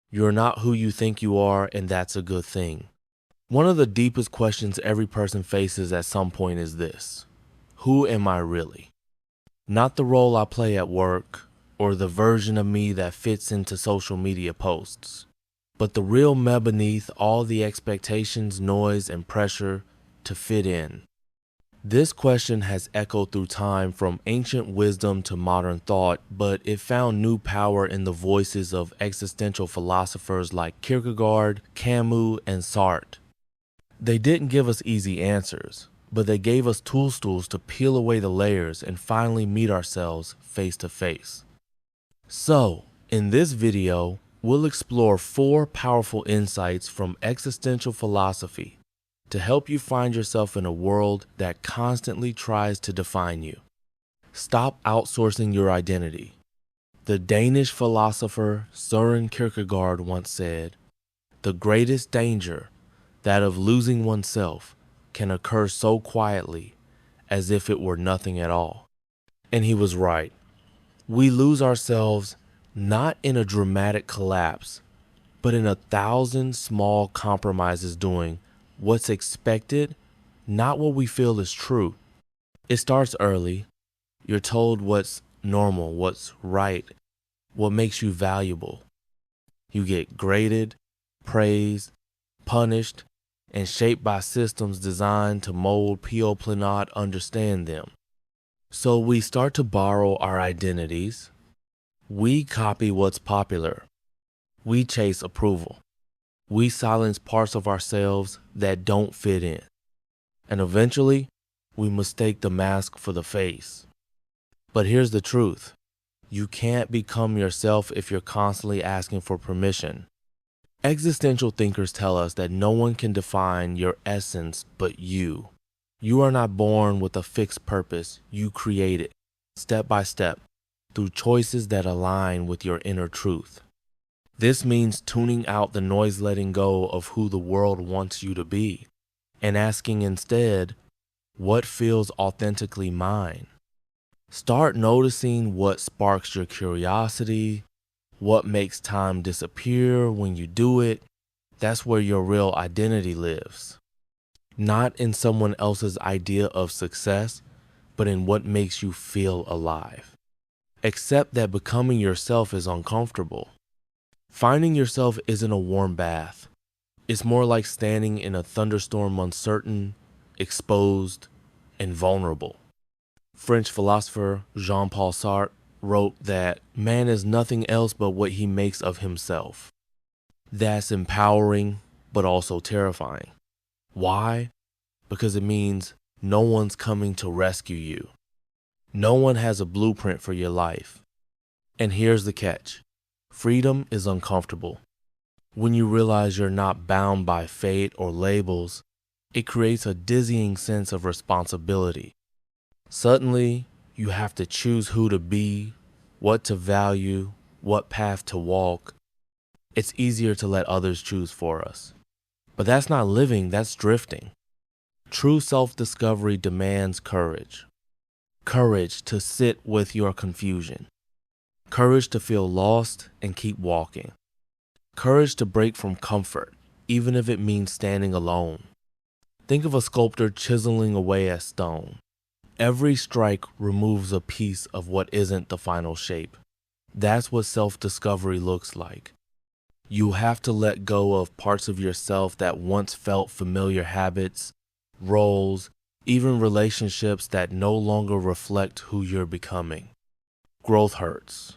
You're not who you think you are, and that's a good thing. One of the deepest questions every person faces at some point is this: who am I really? Not the role I play at work or the version of me that fits into social media posts, but the real me beneath all the expectations, noise, and pressure to fit in. This question has echoed through time from ancient wisdom to modern thought, but it found new power in the voices of existential philosophers like Kierkegaard, Camus, and Sartre. They didn't give us easy answers, but they gave us tools to peel away the layers and finally meet ourselves face to face. So, in this video, we'll explore 4 powerful insights from existential philosophy to help you find yourself in a world that constantly tries to define you. Stop outsourcing your identity. The Danish philosopher Søren Kierkegaard once said, "The greatest danger, that of losing oneself, can occur so quietly as if it were nothing at all." And he was right. We lose ourselves not in a dramatic collapse, but in 1,000 small compromises doing what's expected, not what we feel is true. It starts early. You're told what's normal, what's right, what makes you valuable. You get graded, praised, punished, and shaped by systems designed to mold people not understand them. So we start to borrow our identities. We copy what's popular. We chase approval. We silence parts of ourselves that don't fit in. And eventually, we mistake the mask for the face. But here's the truth. You can't become yourself if you're constantly asking for permission. Existential thinkers tell us that no one can define your essence but you. You are not born with a fixed purpose. You create it, step by step, through choices that align with your inner truth. This means tuning out the noise, letting go of who the world wants you to be, and asking instead, what feels authentically mine? Start noticing what sparks your curiosity, what makes time disappear when you do it. That's where your real identity lives. Not in someone else's idea of success, but in what makes you feel alive. Accept that becoming yourself is uncomfortable. Finding yourself isn't a warm bath. It's more like standing in a thunderstorm, uncertain, exposed, and vulnerable. French philosopher Jean-Paul Sartre wrote that man is nothing else but what he makes of himself. That's empowering, but also terrifying. Why? Because it means no one's coming to rescue you. No one has a blueprint for your life. And here's the catch. Freedom is uncomfortable. When you realize you're not bound by fate or labels, it creates a dizzying sense of responsibility. Suddenly, you have to choose who to be, what to value, what path to walk. It's easier to let others choose for us. But that's not living, that's drifting. True self-discovery demands courage. Courage to sit with your confusion. Courage to feel lost and keep walking. Courage to break from comfort, even if it means standing alone. Think of a sculptor chiseling away at stone. Every strike removes a piece of what isn't the final shape. That's what self-discovery looks like. You have to let go of parts of yourself that once felt familiar habits, roles, even relationships that no longer reflect who you're becoming. Growth hurts,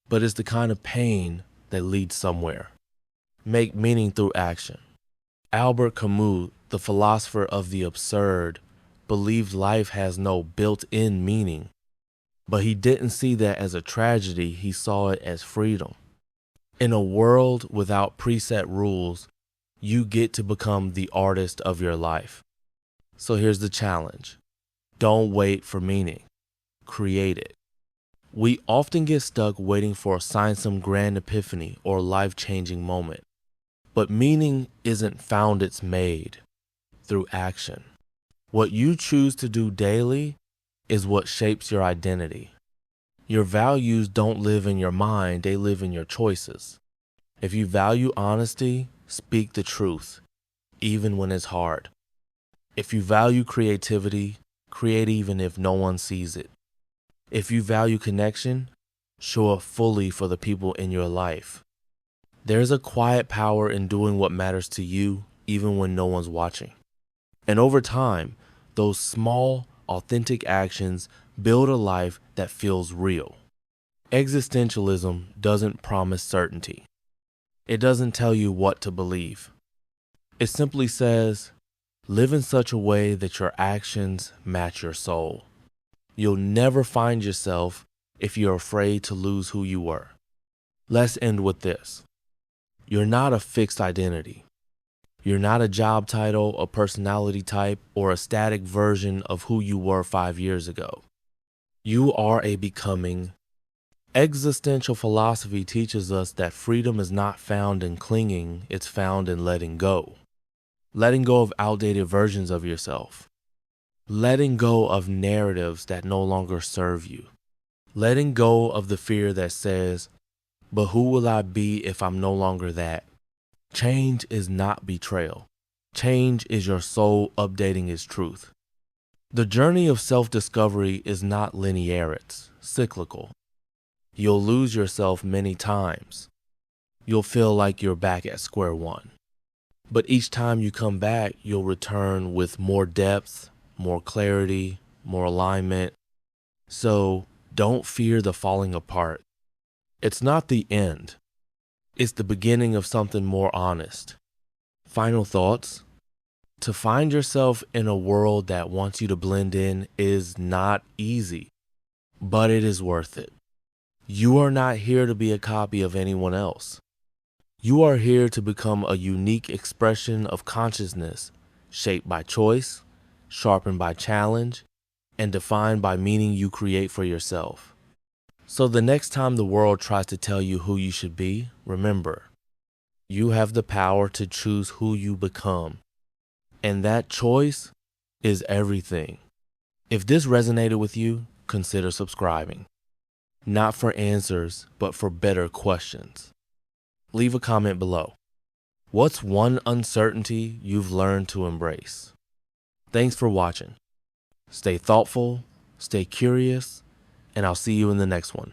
but it's the kind of pain that leads somewhere. Make meaning through action. Albert Camus, the philosopher of the absurd, believed life has no built-in meaning, but he didn't see that as a tragedy, he saw it as freedom. In a world without preset rules, you get to become the artist of your life. So here's the challenge. Don't wait for meaning. Create it. We often get stuck waiting for some grand epiphany or life-changing moment. But meaning isn't found, it's made through action. What you choose to do daily is what shapes your identity. Your values don't live in your mind, they live in your choices. If you value honesty, speak the truth, even when it's hard. If you value creativity, create even if no one sees it. If you value connection, show up fully for the people in your life. There's a quiet power in doing what matters to you, even when no one's watching. And over time, those small, authentic actions build a life that feels real. Existentialism doesn't promise certainty. It doesn't tell you what to believe. It simply says, live in such a way that your actions match your soul. You'll never find yourself if you're afraid to lose who you were. Let's end with this. You're not a fixed identity. You're not a job title, a personality type, or a static version of who you were 5 years ago. You are a becoming. Existential philosophy teaches us that freedom is not found in clinging, it's found in letting go. Letting go of outdated versions of yourself. Letting go of narratives that no longer serve you. Letting go of the fear that says, but who will I be if I'm no longer that? Change is not betrayal. Change is your soul updating its truth. The journey of self-discovery is not linear, it's cyclical. You'll lose yourself many times. You'll feel like you're back at square one. But each time you come back, you'll return with more depth, more clarity, more alignment. So don't fear the falling apart. It's not the end. It's the beginning of something more honest. Final thoughts? To find yourself in a world that wants you to blend in is not easy, but it is worth it. You are not here to be a copy of anyone else. You are here to become a unique expression of consciousness, shaped by choice, sharpened by challenge, and defined by meaning you create for yourself. So the next time the world tries to tell you who you should be, remember, you have the power to choose who you become. And that choice is everything. If this resonated with you, consider subscribing. Not for answers, but for better questions. Leave a comment below. What's one uncertainty you've learned to embrace? Thanks for watching. Stay thoughtful, stay curious, and I'll see you in the next one.